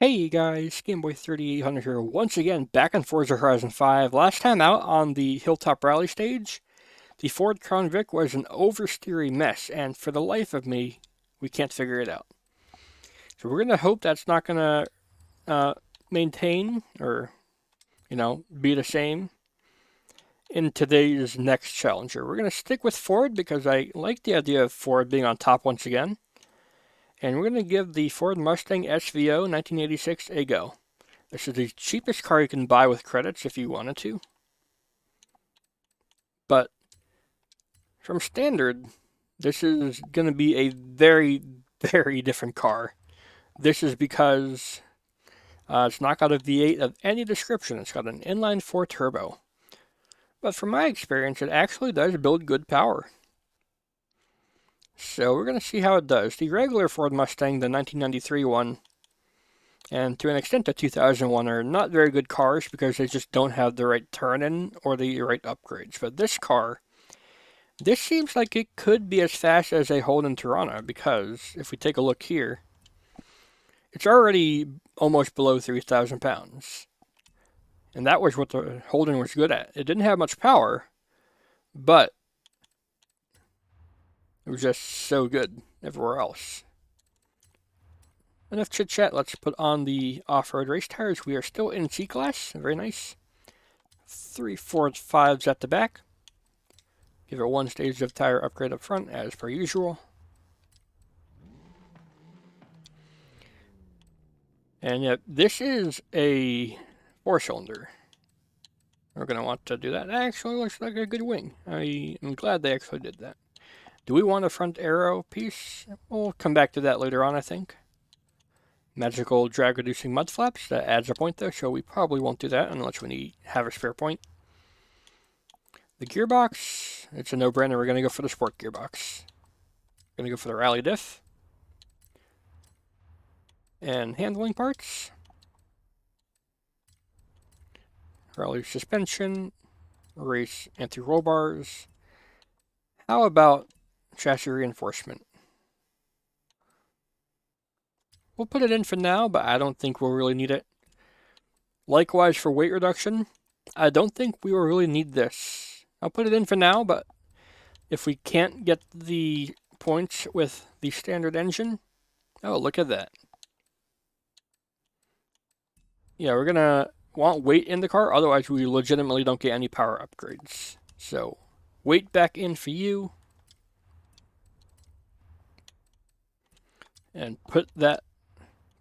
Hey guys, Gameboy3800 here, once again back on Forza Horizon 5. Last time out on the Hilltop Rally stage, the Ford Crown Vic was an oversteery mess, and for the life of me, we can't figure it out. So we're going to hope that's not going to maintain or, be the same in today's next challenger. We're going to stick with Ford because I like the idea of Ford being on top once again. And we're going to give the Ford Mustang SVO 1986 a go. This is the cheapest car you can buy with credits if you wanted to. But from standard, this is going to be a very, very different car. This is because it's not got a V8 of any description. It's got an inline-4 turbo. But from my experience, it actually does build good power. So we're going to see how it does. The regular Ford Mustang, the 1993 one, and to an extent the 2001 are not very good cars because they just don't have the right turn-in or the right upgrades. But this car, this seems like it could be as fast as a Holden Torana because if we take a look here, it's already almost below 3,000 pounds. And that was what the Holden was good at. It didn't have much power, but it was just so good everywhere else. Enough chit chat, let's put on the off-road race tires. We are still in C-Class, very nice. 3 4 5s at the back. Give it one stage of tire upgrade up front, as per usual. And yet, this is a 4-cylinder. We're going to want to do that. That actually looks like a good wing. I am glad they actually did that. Do we want a front aero piece? We'll come back to that later on, I think. Magical drag reducing mud flaps, that adds a point though, so we probably won't do that unless we have a spare point. The gearbox, it's a no-brainer. We're going to go for the sport gearbox. We're going to go for the rally diff. And handling parts. Rally suspension, race anti-roll bars. How about chassis reinforcement? We'll put it in for now, but I don't think we'll really need it. Likewise for weight reduction, I don't think we will really need this. I'll put it in for now, but if we can't get the points with the standard engine, oh, look at that. Yeah, we're gonna want weight in the car, otherwise we legitimately don't get any power upgrades. So, weight back in for you. And put that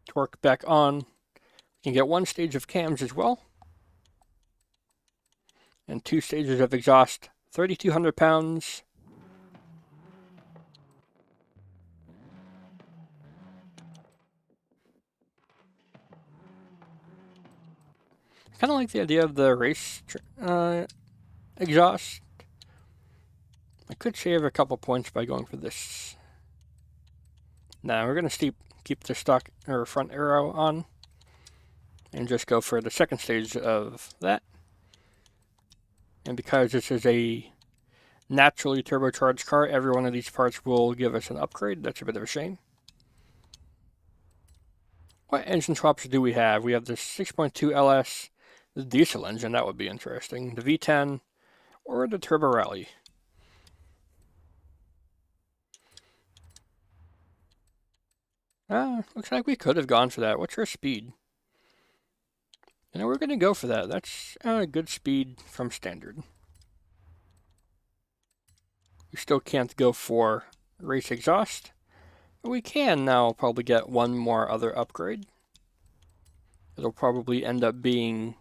torque back on. We can get one stage of cams as well. And 2 stages of exhaust, 3,200 pounds. Kind of like the idea of the race exhaust. I could save a couple points by going for this. Now we're going to keep the stock or front aero on and just go for the second stage of that. And because this is a naturally turbocharged car, every one of these parts will give us an upgrade. That's a bit of a shame. What engine swaps do we have? We have the 6.2 LS, the diesel engine, that would be interesting, the V10, or the Turbo Rally. Looks like we could have gone for that. What's our speed? We're going to go for that. That's a good speed from standard. We still can't go for race exhaust. But we can now probably get one more other upgrade. It'll probably end up being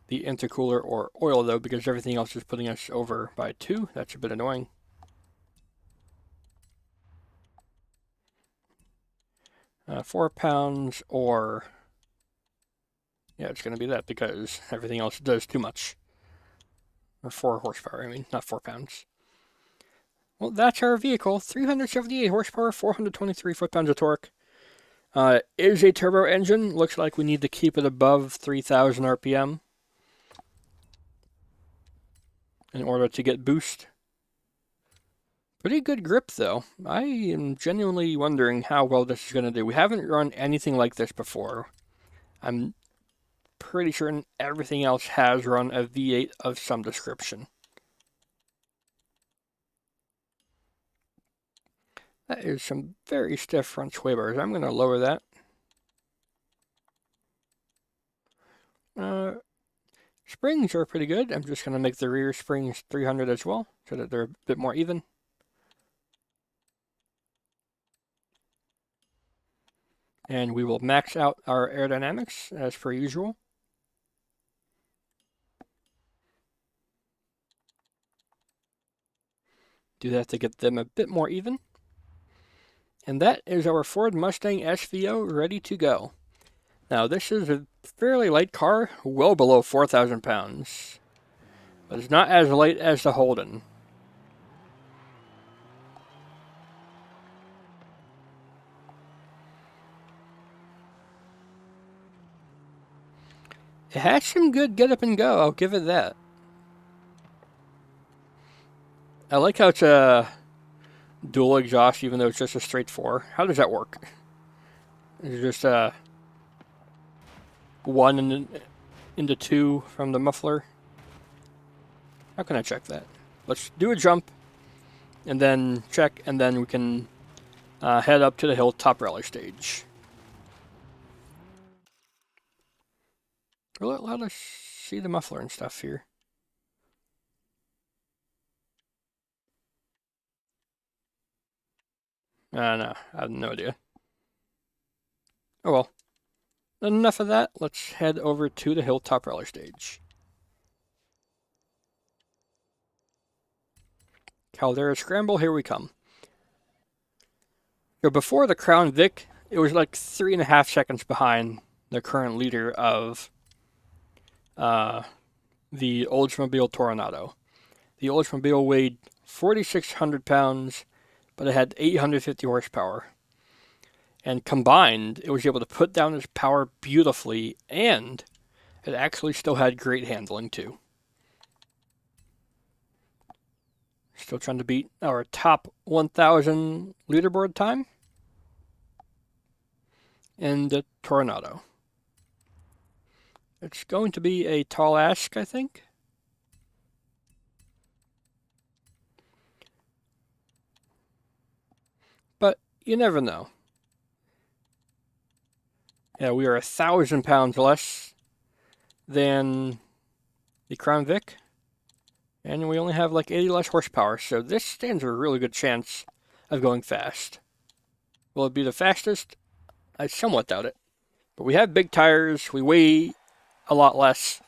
the intercooler or oil though, because everything else is putting us over by 2. That's a bit annoying. £4 pounds or... yeah, it's going to be that because everything else does too much. Or 4 horsepower, I mean, not 4 pounds. Well, that's our vehicle. 378 horsepower, 423 foot-pounds of torque. Is a turbo engine. Looks like we need to keep it above 3,000 RPM in order to get boost. Pretty good grip, though. I am genuinely wondering how well this is going to do. We haven't run anything like this before. I'm pretty certain everything else has run a V8 of some description. That is some very stiff front sway bars. I'm going to lower that. Springs are pretty good. I'm just going to make the rear springs 300 as well, so that they're a bit more even. And we will max out our aerodynamics as per usual. Do that to get them a bit more even. And that is our Ford Mustang SVO ready to go. Now this is a fairly light car, well below 4,000 pounds. But it's not as light as the Holden. It has some good get up and go, I'll give it that. I like how it's a dual exhaust even though it's just a straight 4. How does that work? Is it just a 1 into 2 from the muffler? How can I check that? Let's do a jump and then check, and then we can head up to the hilltop rally stage. Let us see the muffler and stuff here. No, I have no idea. Oh well. Enough of that. Let's head over to the hilltop rally stage. Caldera Scramble, here we come. So before the Crown Vic, it was like 3.5 seconds behind the current leader of the Oldsmobile Toronado. The Oldsmobile weighed 4,600 pounds, but it had 850 horsepower. And combined, it was able to put down its power beautifully, and it actually still had great handling too. Still trying to beat our top 1,000 leaderboard time in the Toronado. It's going to be a tall ask, I think. But you never know. Yeah, we are 1,000 pounds less than the Crown Vic. And we only have like 80 less horsepower, so this stands a really good chance of going fast. Will it be the fastest? I somewhat doubt it. But we have big tires, we weigh a lot less.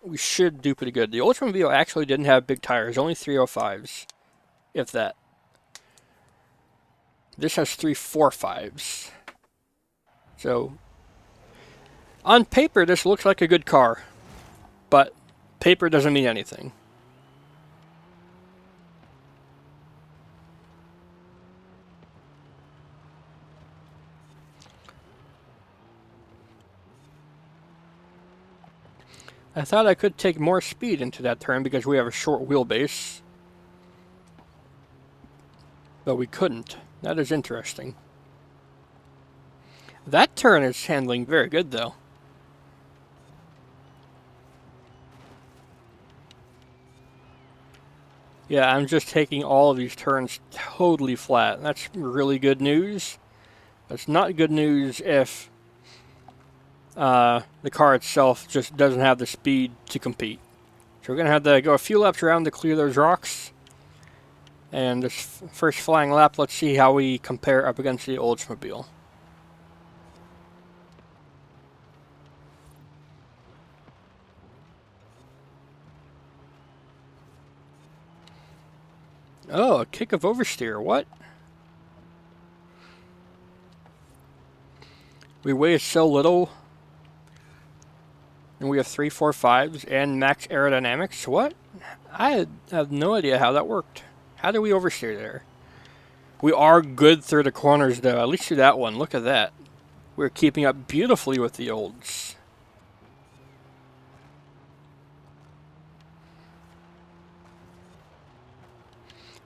We should do pretty good. The Oldsmobile actually didn't have big tires, only 305s, if that. This has 345s. So, on paper, this looks like a good car, but paper doesn't mean anything. I thought I could take more speed into that turn because we have a short wheelbase. But we couldn't. That is interesting. That turn is handling very good though. Yeah, I'm just taking all of these turns totally flat. That's really good news. That's not good news if the car itself just doesn't have the speed to compete. So we're going to have to go a few laps around to clear those rocks. And this first flying lap, let's see how we compare up against the Oldsmobile. Oh, a kick of oversteer. What? We weigh so little. And we have 345s and max aerodynamics. What? I have no idea how that worked. How did we oversteer there? We are good through the corners, though. At least through that one. Look at that. We're keeping up beautifully with the olds.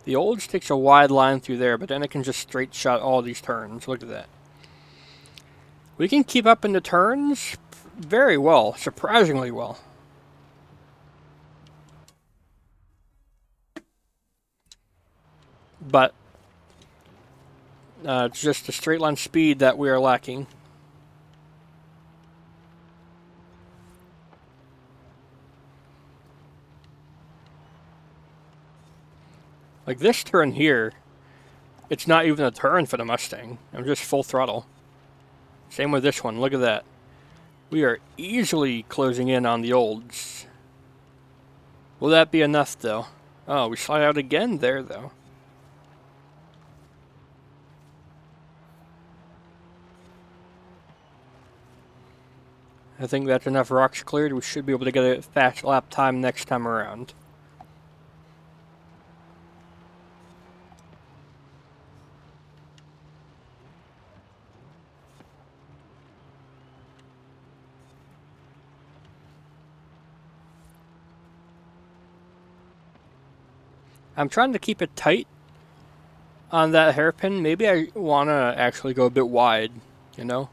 The olds takes a wide line through there, but then it can just straight shot all these turns. Look at that. We can keep up in the turns very well, surprisingly well. But it's just the straight line speed that we are lacking. Like this turn here, it's not even a turn for the Mustang. I'm just full throttle. Same with this one, look at that. We are easily closing in on the olds. Will that be enough though? Oh, we slide out again there though. I think that's enough rocks cleared. We should be able to get a fast lap time next time around. I'm trying to keep it tight on that hairpin. Maybe I want to actually go a bit wide, you know?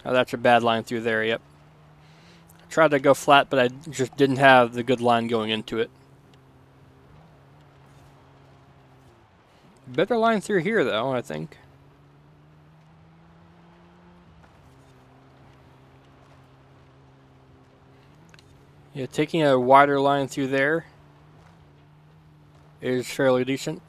Oh, that's a bad line through there, yep. I tried to go flat, but I just didn't have the good line going into it. Better line through here, though, I think. Yeah, taking a wider line through there is fairly decent.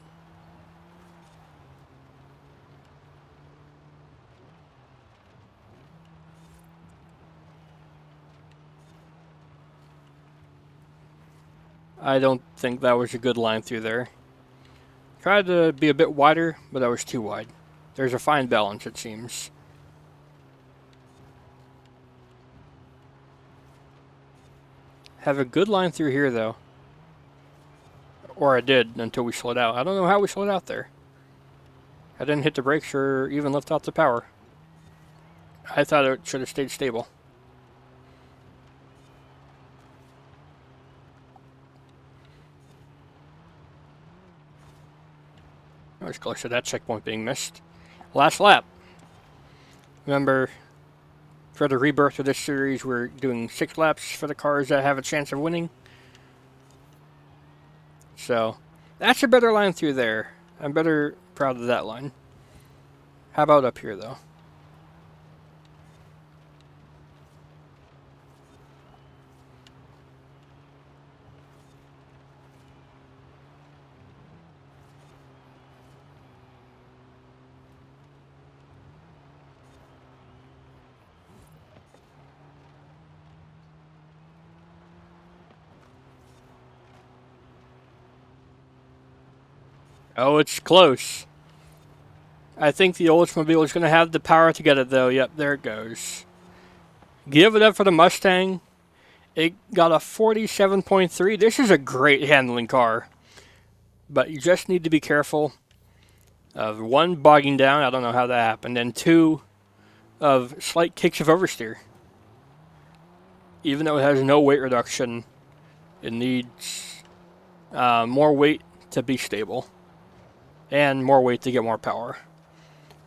I don't think that was a good line through there. Tried to be a bit wider, but that was too wide. There's a fine balance, it seems. Have a good line through here, though. Or I did, until we slowed out. I don't know how we slowed out there. I didn't hit the brakes or even lift off the power. I thought it should have stayed stable. I was close to that checkpoint being missed. Last lap. Remember, for the rebirth of this series, we're doing 6 laps for the cars that have a chance of winning. So, that's a better line through there. I'm better proud of that line. How about up here, though? Oh, it's close. I think the Oldsmobile is going to have the power to get it, though. Yep, there it goes. Give it up for the Mustang. It got a 47.3. This is a great handling car. But you just need to be careful of 1, bogging down. I don't know how that happened. And 2, of slight kicks of oversteer. Even though it has no weight reduction, it needs more weight to be stable. And more weight to get more power.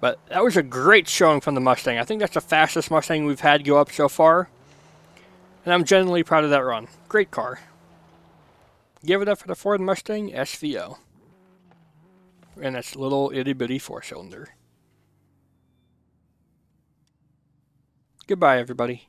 But that was a great showing from the Mustang. I think that's the fastest Mustang we've had go up so far. And I'm genuinely proud of that run. Great car. Give it up for the Ford Mustang SVO. And that's little itty bitty 4-cylinder. Goodbye, everybody.